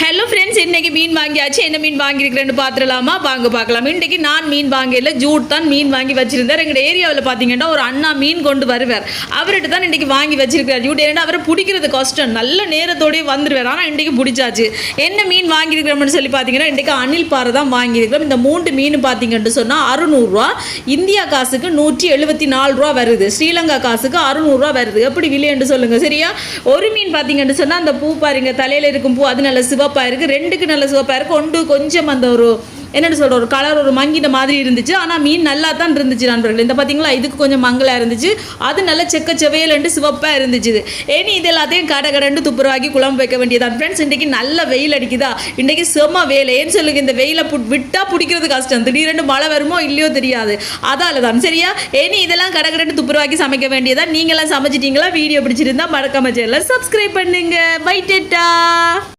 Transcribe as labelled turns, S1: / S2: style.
S1: Hello friends, இன்றைக்கி மீன் வாங்கியாச்சு. என்ன மீன் வாங்கியிருக்கிறேன்னு பார்த்துடலாமா? வாங்க பார்க்கலாம். இன்றைக்கி நான் மீன் வாங்கல, ஜூட் தான் மீன் வாங்கி வச்சுருந்தார். எங்கள் ஏரியாவில் பார்த்தீங்கன்னா ஒரு அண்ணா மீன் கொண்டு வருவார். அவர்கிட்ட தான் இன்றைக்கி வாங்கி வச்சிருக்கார் ஜூட். ஏன்னா அவரை பிடிக்கிறது கஷ்டம், நல்ல நேரத்தோடய வந்துடுவார். ஆனால் இன்றைக்கி பிடிச்சாச்சு. என்ன மீன் வாங்கியிருக்கிறோம்னு சொல்லி பார்த்தீங்கன்னா இன்றைக்கி அணில் பாறை தான் வாங்கியிருக்கிறோம். இந்த 3 மீன் பார்த்தீங்கன்னு சொன்னால் 600 ரூபா, இந்தியா காசுக்கு 174 ரூபா வருது, ஸ்ரீலங்கா காசுக்கு 600 ரூபா வருது. எப்படி விலைன்னு சொல்லுங்கள் சரியா? ஒரு மீன் பார்த்தீங்கன்னு சொன்னால் அந்த பூ பாருங்க, தலையில் இருக்கும் பூ அது நல்ல சிவப்பாக இருக்குது, 2க்கு நல்ல சிவப்பாக இருக்குது, ஒன்று கொஞ்சம் அந்த ஒரு என்னென்னு சொல்கிற ஒரு கலர் ஒரு மங்கின மாதிரி இருந்துச்சு. ஆனால் மீன் நல்லா தான் இருந்துச்சு நண்பர்கள். இந்த பார்த்தீங்களா, இதுக்கு கொஞ்சம் மங்கலாக இருந்துச்சு, அது நல்லா செக்க செவையிலண்டு சிவப்பாக இருந்துச்சு. ஏனி இது எல்லாத்தையும் கடை துப்புரவாக்கி குழம்பு வைக்க வேண்டியதான் ஃப்ரெண்ட்ஸ். இன்றைக்கி நல்ல வெயில் அடிக்குதா, இன்றைக்கி செம்ம வேலை. ஏன்னு சொல்லுங்க, இந்த வெயிலை விட்டால் பிடிக்கிறது கஷ்டம், திடீரெண்டு மழை வருமோ இல்லையோ தெரியாது, அதால தான் சரியா. ஏனி இதெல்லாம் கடை துப்புரவாக்கி சமைக்க வேண்டியதான். நீங்களாம் சமைச்சிட்டிங்களா? வீடியோ பிடிச்சிருந்தா மறக்காம சேனலை சப்ஸ்கிரைப் பண்ணுங்க. Bye data.